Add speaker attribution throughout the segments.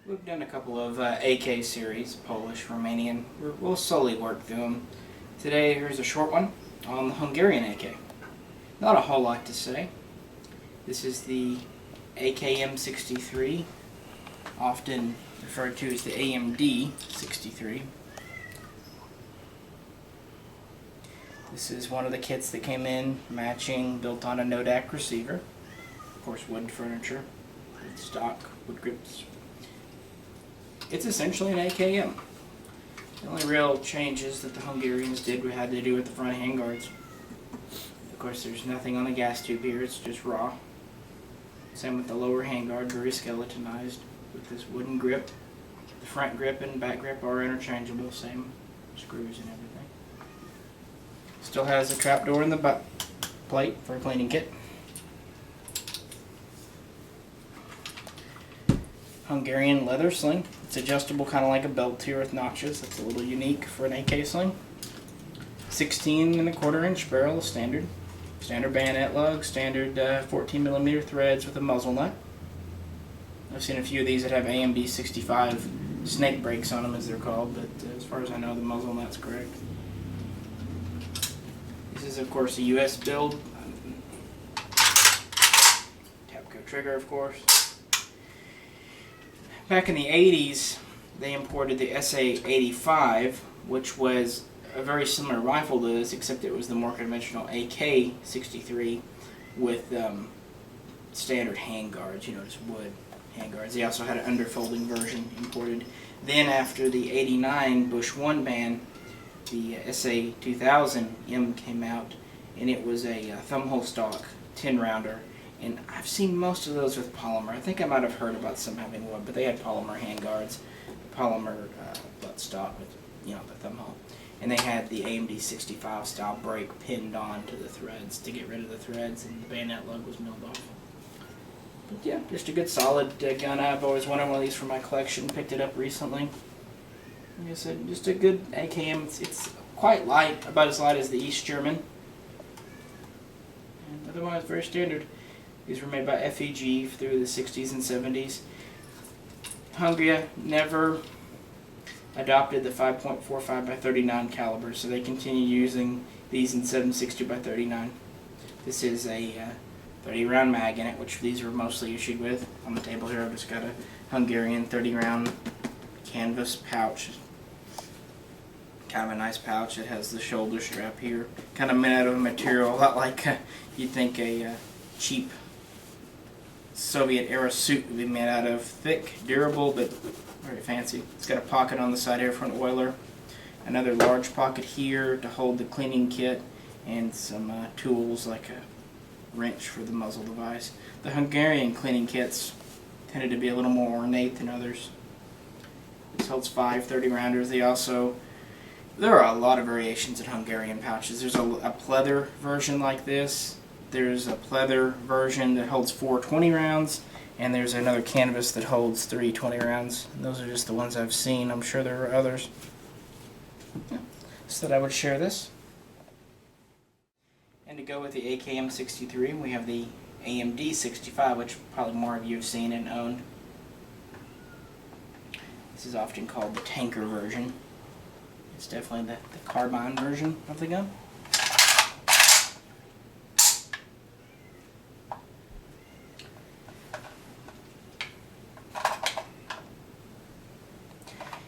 Speaker 1: We've done a couple of AK series, Polish, Romanian. We'll slowly work through them. Today, here's a short one on the Hungarian AK. Not a whole lot to say. This is the AKM63, often referred to as the AMD 63. This is one of the kits that came in matching, built on a Nodak receiver. Of course, wood furniture, with stock, wood grips. It's essentially an AKM. The only real changes that the Hungarians did had to do with the front handguards. Of course, there's nothing on the gas tube here, it's just raw. Same with the lower handguard, very skeletonized with this wooden grip. The front grip and back grip are interchangeable, same screws and everything. Still has a trapdoor in the butt plate for a cleaning kit. Hungarian leather sling. It's adjustable, kind of like a belt here with notches. That's a little unique for an AK sling. 16.25-inch barrel, standard. Standard bayonet lug, standard 14mm threads with a muzzle nut. I've seen a few of these that have AMD 65 snake brakes on them, as they're called, but as far as I know, the muzzle nut's correct. This is, of course, a US build. Tapco trigger, of course. Back in the 80s, they imported the SA-85, which was a very similar rifle to this, except it was the more conventional AK-63 with standard handguards, just wood handguards. They also had an underfolding version imported. Then after the 89 Bush 1 ban, the SA-2000M came out, and it was a thumbhole stock 10-rounder. And I've seen most of those with polymer. I think I might have heard about some having wood, but they had polymer handguards, polymer buttstock with, the thumbhole. And they had the AMD 65 style brake pinned on to the threads to get rid of the threads, and the bayonet lug was milled off. But yeah, just a good solid gun. I've always wanted one of these for my collection. Picked it up recently. Like I said, just a good AKM. It's quite light, about as light as the East German. And otherwise, very standard. These were made by FEG through the 60s and 70s. Hungary never adopted the 5.45 by 39 caliber, so they continue using these in 7.62 by 39. This is a 30-round mag in it, which these were mostly issued with. On the table here, I've just got a Hungarian 30-round canvas pouch. Kind of a nice pouch. It has the shoulder strap here. Kind of made out of a material a lot like you'd think a cheap Soviet-era suit would be made out of. Thick, durable, but very fancy. It's got a pocket on the side here for an oiler. Another large pocket here to hold the cleaning kit, and some tools like a wrench for the muzzle device. The Hungarian cleaning kits tended to be a little more ornate than others. This holds 5 30-rounders. There are a lot of variations in Hungarian pouches. There's a pleather version like this. There's a pleather version that holds 4 20 rounds, and there's another canvas that holds 3 20 rounds. And those are just the ones I've seen. I'm sure there are others. Yeah. So that I would share this. And to go with the AKM63, we have the AMD 65, which probably more of you have seen and owned. This is often called the tanker version. It's definitely the carbine version of the gun.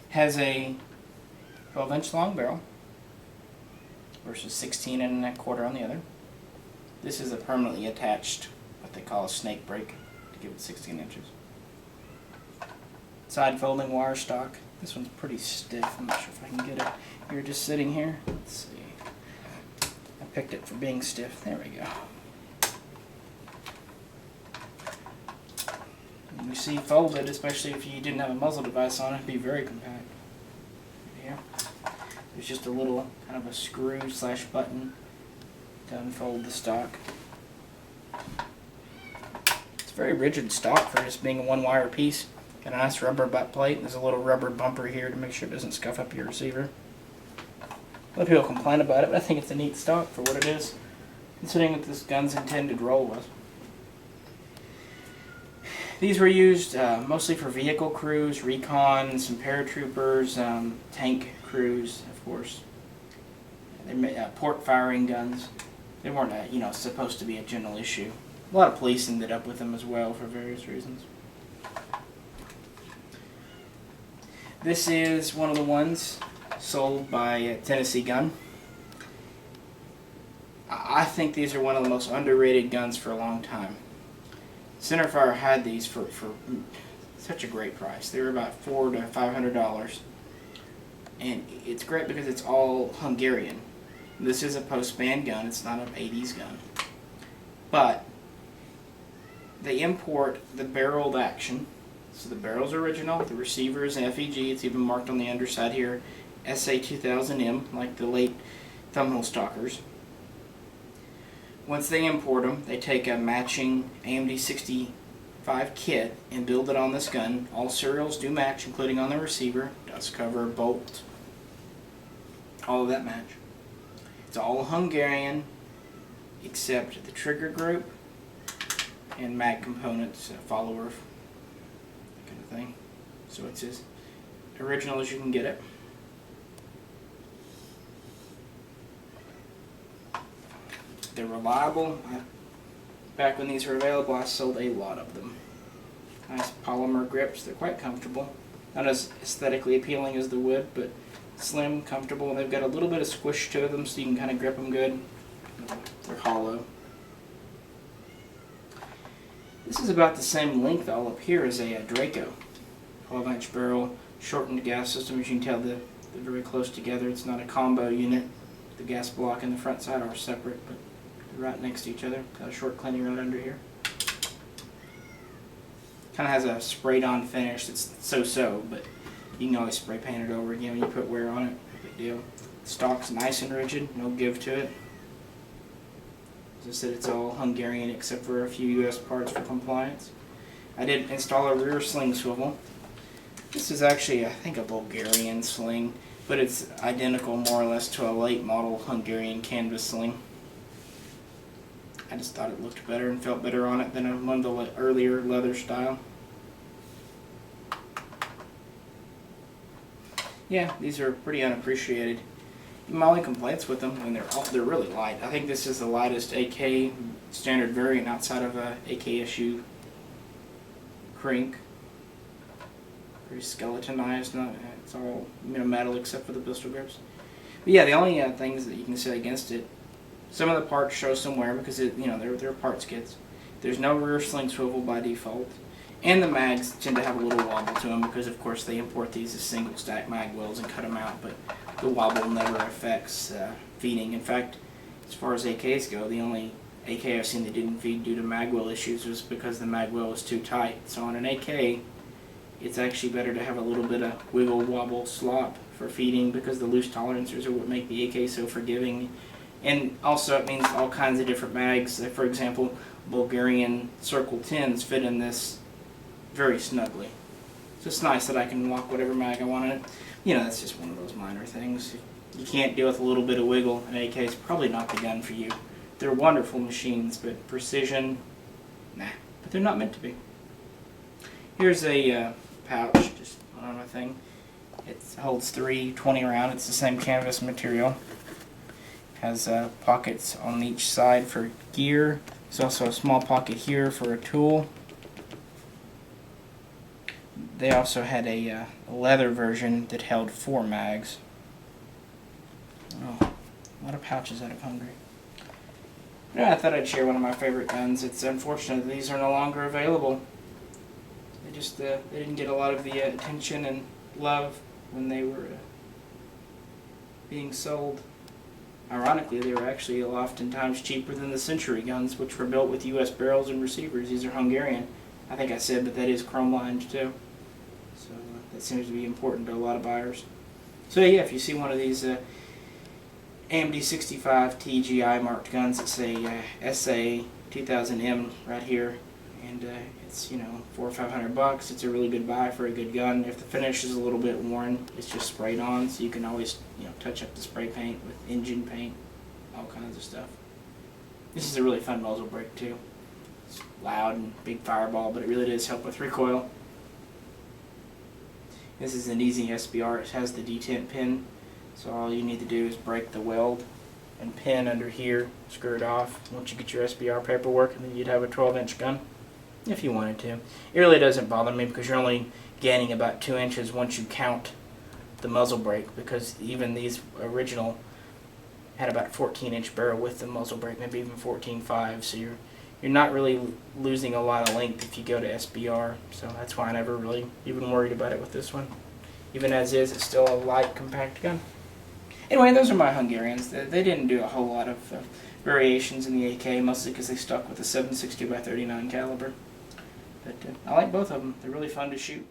Speaker 1: Has a 12-inch long barrel versus 16.25 on the other. This is a permanently attached, what they call a snake brake, to give it 16 inches. Side folding wire stock. This one's pretty stiff. I'm not sure if I can get it. You're just sitting here. Let's see. I picked it for being stiff. There we go. And you see folded, especially if you didn't have a muzzle device on it, it'd be very compact. Here. There's just a little kind of a screw / button to unfold the stock. It's very rigid stock for just being a one-wire piece. Got a nice rubber butt plate. There's a little rubber bumper here to make sure it doesn't scuff up your receiver. A lot of people complain about it, but I think it's a neat stock for what it is, considering what this gun's intended role was. These were used mostly for vehicle crews, recon, some paratroopers, tank crews, of course. They made port firing guns. They weren't, supposed to be a general issue. A lot of police ended up with them as well for various reasons. This is one of the ones sold by Tennessee Gun. I think these are one of the most underrated guns for a long time. Centerfire had these for such a great price. They were about $400 to $500, and it's great because it's all Hungarian. This is a post-ban gun. It's not an 80s gun, but they import the barreled action. So the barrel's original, the receiver is FEG, it's even marked on the underside here, SA2000M, like the late thumbnail stalkers. Once they import them, they take a matching AMD 65 kit and build it on this gun. All serials do match, including on the receiver, dust cover, bolt, all of that match. It's all Hungarian, except the trigger group and mag components, follower, kind of thing. So it's as original as you can get it. They're reliable. Back when these were available, I sold a lot of them. Nice polymer grips. They're quite comfortable. Not as aesthetically appealing as the wood, but slim, comfortable. They've got a little bit of squish to them, so you can kind of grip them good. They're hollow. This is about the same length all up here as a Draco. 12-inch barrel, shortened gas system. As you can tell, they're very close together. It's not a combo unit. The gas block and the front side are separate, but they're right next to each other. Got a short cleaning right under here. Kind of has a sprayed-on finish. It's so-so, but you can always spray paint it over again when you put wear on it. No big deal. The stock's nice and rigid. No give to it. As I said, it's all Hungarian except for a few U.S. parts for compliance. I did install a rear sling swivel. This is actually, I think, a Bulgarian sling, but it's identical more or less to a late model Hungarian canvas sling. I just thought it looked better and felt better on it than one of the earlier leather style. Yeah, these are pretty unappreciated. My only complaints with them, and they're really light. I think this is the lightest AK standard variant outside of a AKSU crank. Very skeletonized. It's all metal except for the pistol grips. But yeah, the only things that you can say against it, some of the parts show some wear because they're parts kits. There's no rear sling swivel by default, and the mags tend to have a little wobble to them because, of course, they import these as single stack mag wells and cut them out. But the wobble never affects feeding. In fact, as far as AKs go, the only AK I've seen that didn't feed due to mag well issues was because the mag well was too tight. So on an AK, it's actually better to have a little bit of wiggle, wobble, slop for feeding because the loose tolerances are what make the AK so forgiving. And also it means all kinds of different mags. For example, Bulgarian Circle 10s fit in this very snugly. So it's nice that I can lock whatever mag I want in it. That's just one of those minor things. If you can't deal with a little bit of wiggle, an AK is probably not the gun for you. They're wonderful machines, but precision, nah. But they're not meant to be. Here's a pouch, just on a thing. It holds 320 round. It's the same canvas material. Has pockets on each side for gear. There's also a small pocket here for a tool. They also had a leather version that held 4 mags. Oh, a lot of pouches out of Hungary. Yeah, I thought I'd share one of my favorite guns. It's unfortunate that these are no longer available. They didn't get a lot of the attention and love when they were being sold. Ironically, they were actually oftentimes cheaper than the Century guns, which were built with U.S. barrels and receivers. These are Hungarian. I think I said, but that is chrome lined too. So that seems to be important to a lot of buyers. So yeah, if you see one of these AMD 65 TGI marked guns that say SA2000M right here, and it's $400 or $500. It's a really good buy for a good gun. If the finish is a little bit worn, it's just sprayed on, so you can always touch up the spray paint with engine paint, all kinds of stuff. This is a really fun muzzle brake too. It's loud and big fireball, but it really does help with recoil. This is an easy SBR. It has the detent pin, so all you need to do is break the weld and pin under here, screw it off once you get your SBR paperwork, and then you'd have a 12-inch gun if you wanted to. It really doesn't bother me because you're only gaining about 2 inches once you count the muzzle brake, because even these original had about 14-inch barrel with the muzzle brake, maybe even 14.5, so you're not really losing a lot of length if you go to SBR, so that's why I never really even worried about it with this one. Even as is, it's still a light, compact gun. Anyway, those are my Hungarians. They didn't do a whole lot of variations in the AK, mostly because they stuck with the 7.62 by 39 caliber. But I like both of them. They're really fun to shoot.